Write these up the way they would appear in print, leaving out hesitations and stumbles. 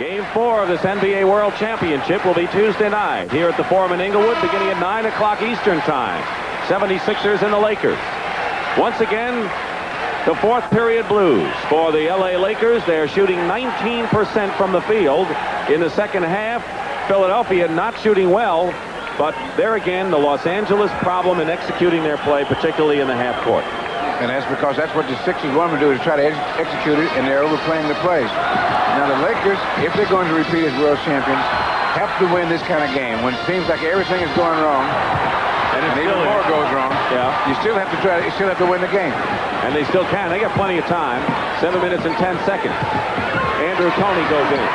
Game 4 of this NBA World Championship will be Tuesday night here at the Forum in Inglewood, beginning at 9 o'clock Eastern Time. 76ers and the Lakers. Once again, the fourth period blues for the LA Lakers. They're shooting 19% from the field in the second half. Philadelphia not shooting well, but there again, the Los Angeles problem in executing their play, particularly in the half court. And that's because that's what the Sixers want to do, is try to execute it, and they're overplaying the plays. Now the Lakers, if they're going to repeat as world champions, have to win this kind of game. When it seems like everything is going wrong, and even more goes wrong, you still have to win the game. And they still can. They got plenty of time. 7 minutes and 10 seconds. Andrew Toney goes in.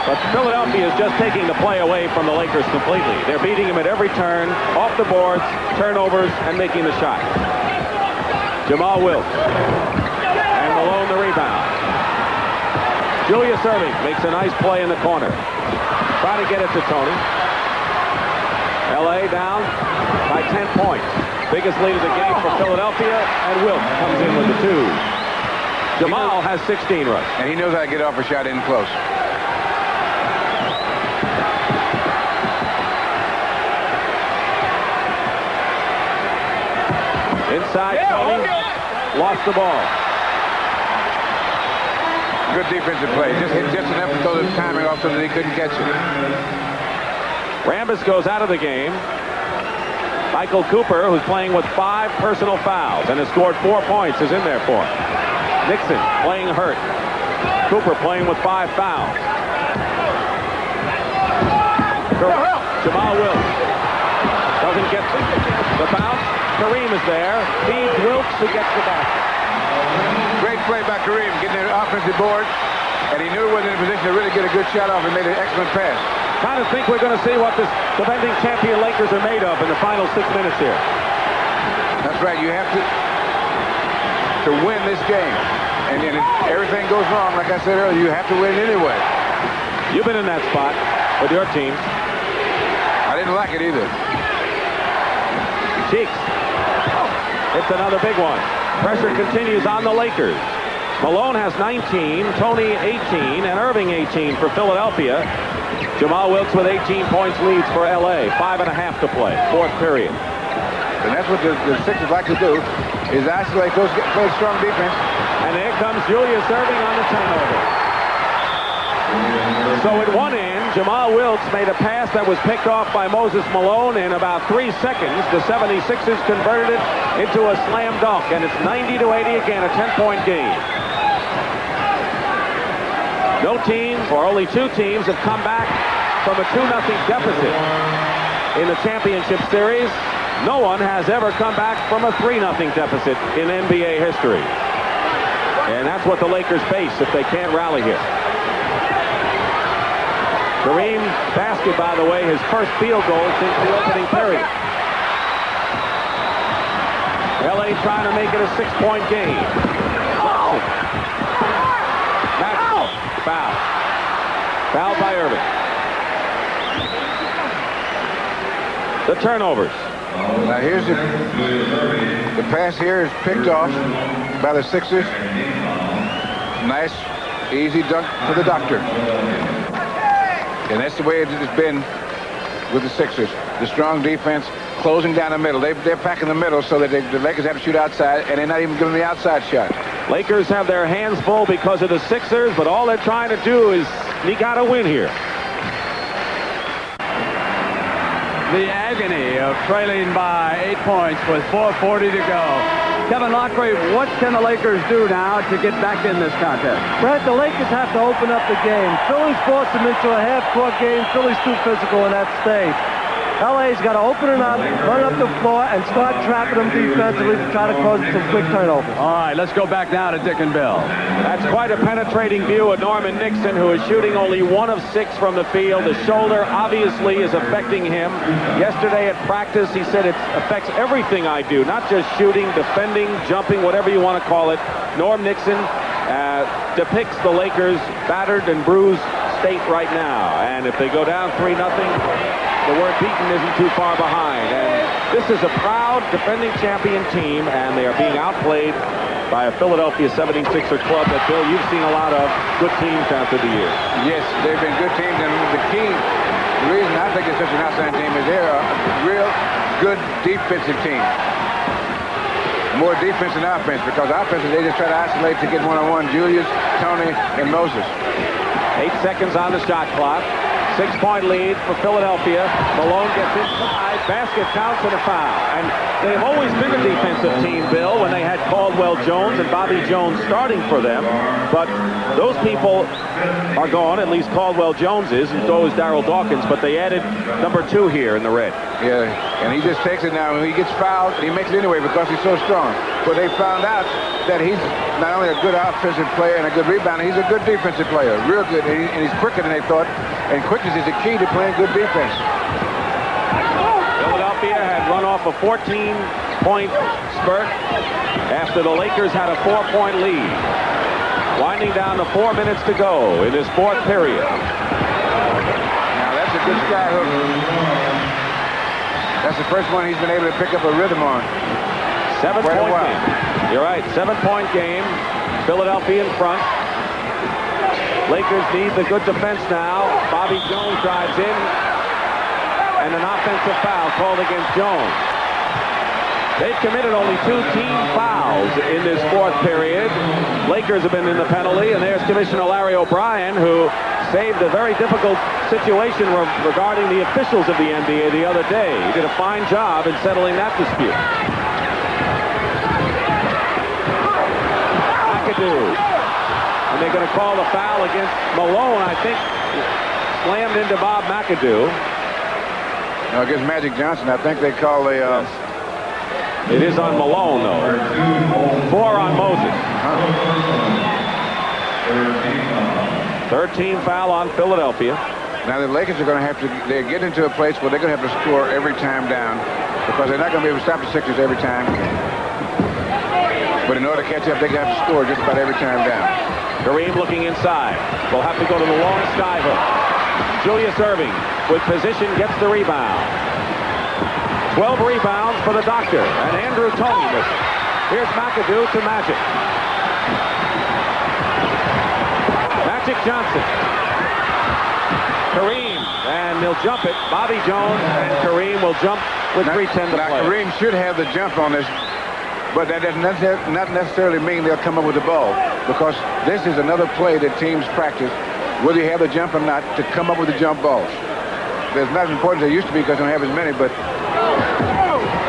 But Philadelphia is just taking the play away from the Lakers completely. They're beating him at every turn, off the boards, turnovers, and making the shot. Jamal Wilkes. And Malone the rebound. Julius Erving makes a nice play in the corner. Trying to get it to Toney. LA down by 10 points. Biggest lead of the game for Philadelphia, and Wilkes comes in with the 2. Jamal has 16 runs. And he knows how to get off a shot in close. Inside, Toney lost the ball. Good defensive play. Just hit just enough to throw the timing off so that he couldn't catch it. Rambis goes out of the game. Michael Cooper, who's playing with 5 personal fouls and has scored 4 points, is in there for him. Nixon playing hurt. Cooper playing with 5 fouls. Jamal Wilkes doesn't get the bounce. Kareem is there. Feeds Wilkes, who gets the basket. Great play by Kareem, getting the offensive board, and he knew he wasn't in a position to really get a good shot off and made an excellent pass. Kind of think we're going to see what this defending champion Lakers are made of in the final 6 minutes here. That's right. You have to win this game. And if everything goes wrong, like I said earlier, you have to win anyway. You've been in that spot with your team. I didn't like it either. Cheeks. It's another big one. Pressure continues on the Lakers. Malone has 19, Toney 18, and Erving 18 for Philadelphia. Jamal Wilkes with 18 points leads for LA. 5.5 to play. Fourth period. And that's what the Sixers like to do, is isolate those, play strong defense. And there comes Julius Erving on the turnover. So at one end, Jamal Wilkes made a pass that was picked off by Moses Malone in about 3 seconds. The 76ers converted it into a slam dunk, and it's 90-80 again, a 10-point game. No team, or only 2 teams, have come back from a 2-0 deficit in the championship series. No one has ever come back from a 3-0 deficit in NBA history. And that's what the Lakers face if they can't rally here. Kareem basket, by the way, his first field goal since the opening period. LA trying to make it a 6-point game. Maxwell, foul. Foul by Erving. The turnovers. Now here's the pass here is picked off by the Sixers. Nice, easy dunk for the doctor. And that's the way it's been with the Sixers. The strong defense closing down the middle. They're packing the middle so that the Lakers have to shoot outside, and they're not even giving the outside shot. Lakers have their hands full because of the Sixers, but all they're trying to do is sneak out a win here. The agony of trailing by 8 points with 4:40 to go. Kevin Lockery, what can the Lakers do now to get back in this contest? Brett, the Lakers have to open up the game. Philly's forced them into a half-court game. Philly's too physical in that state. LA's got to open it up, run up the floor, and start trapping them defensively to try to cause some quick turnovers. All right, let's go back now to Dick and Bill. That's quite a penetrating view of Norman Nixon, who is shooting only 1 of 6 from the field. The shoulder obviously is affecting him. Yesterday at practice, he said it affects everything I do, not just shooting, defending, jumping, whatever you want to call it. Norm Nixon depicts the Lakers' battered and bruised state right now. And if they go down 3-0, the word beaten isn't too far behind. And this is a proud defending champion team, and they are being outplayed by a Philadelphia 76er club that, Bill, you've seen a lot of good teams down through the years. Yes, they've been good teams, and the reason I think it's such an outstanding team is they're a real good defensive team. More defense than offense, because offensive they just try to isolate to get one-on-one. Julius, Tony, and Moses. 8 seconds on the shot clock. 6-point lead for Philadelphia. Malone gets inside. Basket counts and a foul. And they've always been a defensive team, Bill, when they had Caldwell Jones and Bobby Jones starting for them. But those people are gone, at least Caldwell Jones is, and so is Darryl Dawkins. But they added number 2 here in the red. Yeah, and he just takes it now. When he gets fouled, he makes it anyway because he's so strong. But they found out that he's not only a good offensive player and a good rebounder, he's a good defensive player. Real good, and he's quicker than they thought. And quickness is the key to playing good defense. Philadelphia had run off a 14-point spurt after the Lakers had a 4-point lead. Winding down to 4 minutes to go in this fourth period. Now that's a good sky hook. That's the first one he's been able to pick up a rhythm on. 7-point game. You're right, 7-point game. Philadelphia in front. Lakers need the good defense now. Bobby Jones drives in. And an offensive foul called against Jones. They've committed only 2 team fouls in this fourth period. Lakers have been in the penalty, and there's Commissioner Larry O'Brien, who saved a very difficult situation regarding the officials of the NBA the other day. He did a fine job in settling that dispute. McAdoo. And they're going to call the foul against Malone, I think, slammed into Bob McAdoo. No, against Magic Johnson, I think they call the... It is on Malone, though. 4 on Moses. Third team foul on Philadelphia. Now the Lakers are going to have to... They're getting into a place where they're going to have to score every time down, because they're not going to be able to stop the Sixers every time. But in order to catch up, they're going to have to score just about every time down. Kareem looking inside. They'll have to go to the long sky hook. Julius Erving, with position, gets the rebound. 12 rebounds for the Doctor. And Andrew Toney with it. Here's McAdoo to Magic. Magic Johnson. Kareem, and they'll jump it. Bobby Jones and Kareem will jump with 3:10 to play. Kareem should have the jump on this, but that does not necessarily mean they'll come up with the ball, because this is another play that teams practice, whether you have the jump or not, to come up with the jump balls. There's not as important as they used to be because they don't have as many, but...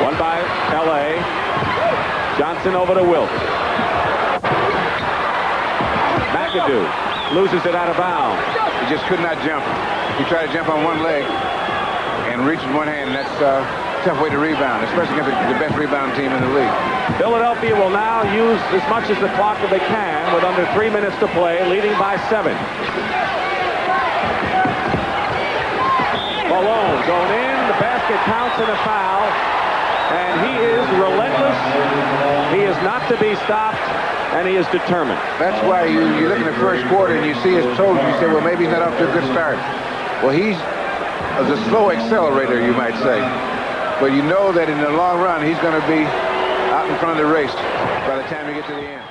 One by L.A. Johnson over to Wilt. McAdoo loses it out of bounds. He just could not jump. He tried to jump on one leg and reach with one hand, and that's a tough way to rebound, especially against the best rebound team in the league. Philadelphia will now use as much as the clock that they can with under 3 minutes to play, leading by 7. Malone going in, the basket counts and a foul, and he is relentless. He is not to be stopped, and he is determined. That's why you look in the first quarter and you see his total, and you say, well, maybe he's not off to a good start. Well, he's a slow accelerator, you might say. But you know that in the long run, he's going to be out in front of the race by the time you get to the end.